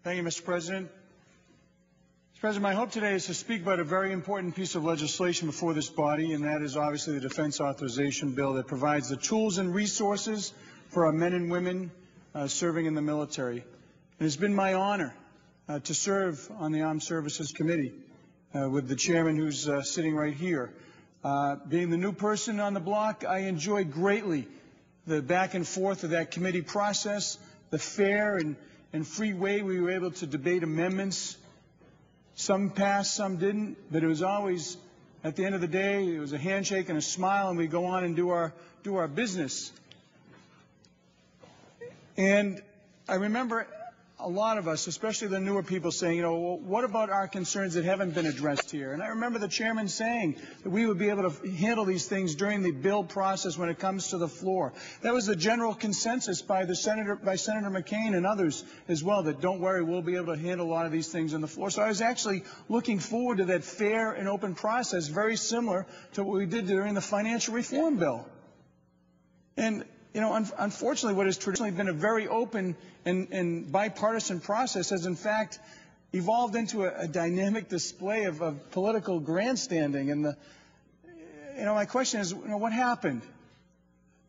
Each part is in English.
Thank you, Mr. President. Mr. President, my hope today is to speak about a very important piece of legislation before this body, and that is obviously the Defense Authorization Bill that provides the tools and resources for our men and women serving in the military. It has been my honor to serve on the Armed Services Committee with the chairman who's sitting right here. Being the new person on the block, I enjoyed greatly the back and forth of that committee process, the fair and free way we were able to debate amendments. Some passed, some didn't, but it was always, at the end of the day, it was a handshake and a smile, and we go on and do our business. And I remember a lot of us, especially the newer people, saying, well, what about our concerns that haven't been addressed here? And I remember the chairman saying that we would be able to handle these things during the bill process when it comes to the floor. That was the general consensus by Senator McCain and others as well, that don't worry, we'll be able to handle a lot of these things on the floor. So I was actually looking forward to that fair and open process, very similar to what we did during the financial reform bill. And unfortunately, what has traditionally been a very open and bipartisan process has, in fact, evolved into a dynamic display of political grandstanding. And my question is, what happened?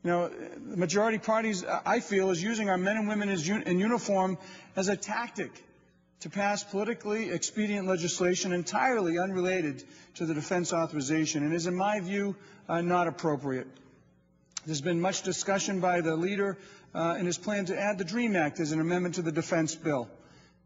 The majority parties, I feel, is using our men and women in uniform as a tactic to pass politically expedient legislation entirely unrelated to the defense authorization, and is, in my view, not appropriate. There's been much discussion by the leader in his plan to add the DREAM Act as an amendment to the defense bill.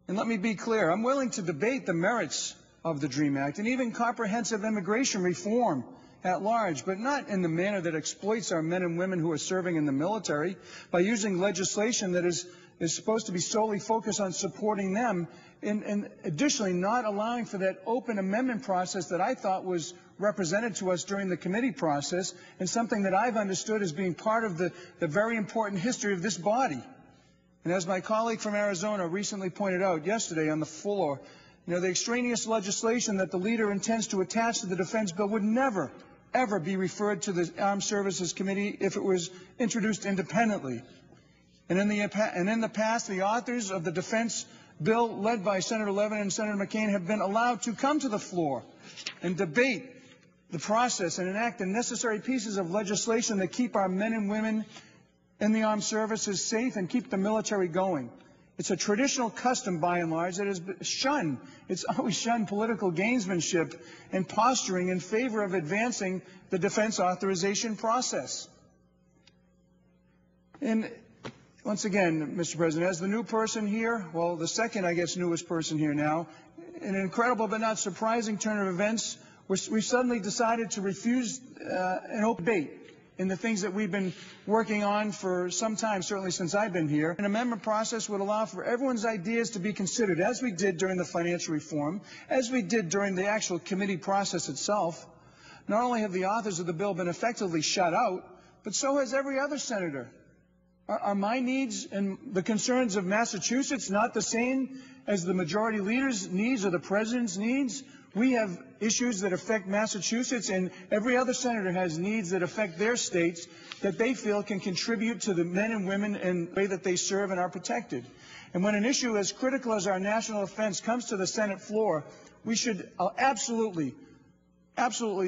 And let me be clear, I'm willing to debate the merits of the DREAM Act and even comprehensive immigration reform at large, but not in the manner that exploits our men and women who are serving in the military by using legislation that is supposed to be solely focused on supporting them, and additionally not allowing for that open amendment process that I thought was represented to us during the committee process, and something that I've understood as being part of the very important history of this body. And as my colleague from Arizona recently pointed out yesterday on the floor, the extraneous legislation that the leader intends to attach to the defense bill would never, ever be referred to the Armed Services Committee if it was introduced independently. And in the past, the authors of the defense bill, led by Senator Levin and Senator McCain, have been allowed to come to the floor and debate the process and enact the necessary pieces of legislation that keep our men and women in the armed services safe and keep the military going. It's a traditional custom, by and large, that is shunned. It's always shunned political gamesmanship and posturing in favor of advancing the defense authorization process. And once again, Mr. President, as the new person here, well, the second, I guess, newest person here now, an incredible but not surprising turn of events, we suddenly decided to refuse an open debate in the things that we've been working on for some time, certainly since I've been here. An amendment process would allow for everyone's ideas to be considered, as we did during the financial reform, as we did during the actual committee process itself. Not only have the authors of the bill been effectively shut out, but so has every other senator. Are my needs and the concerns of Massachusetts not the same as the majority leader's needs or the president's needs? We have issues that affect Massachusetts, and every other senator has needs that affect their states that they feel can contribute to the men and women in the way that they serve and are protected. And when an issue as critical as our national defense comes to the Senate floor, we should absolutely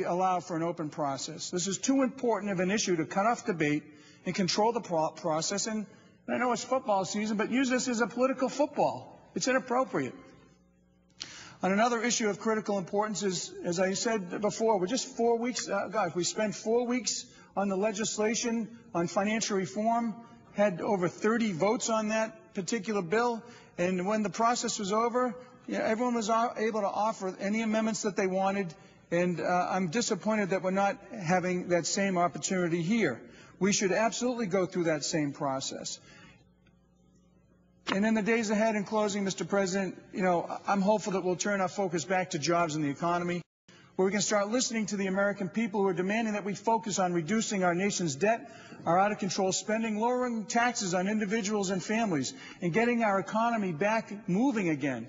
allow for an open process. This is too important of an issue to cut off debate and control the process. And I know it's football season, but use this as a political football. It's inappropriate. On another issue of critical importance is, as I said before, we're just 4 weeks, we spent 4 weeks on the legislation on financial reform, had over 30 votes on that particular bill, and when the process was over, everyone was able to offer any amendments that they wanted, and I'm disappointed that we're not having that same opportunity here. We should absolutely go through that same process. And in the days ahead, in closing, Mr. President, I'm hopeful that we'll turn our focus back to jobs and the economy, where we can start listening to the American people who are demanding that we focus on reducing our nation's debt, our out-of-control spending, lowering taxes on individuals and families, and getting our economy back moving again.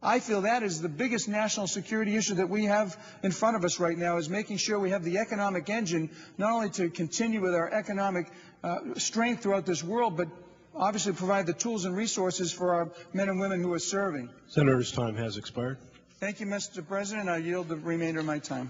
I feel that is the biggest national security issue that we have in front of us right now, is making sure we have the economic engine not only to continue with our economic strength throughout this world, but obviously provide the tools and resources for our men and women who are serving. Senator's time has expired. Thank you, Mr. President. I yield the remainder of my time.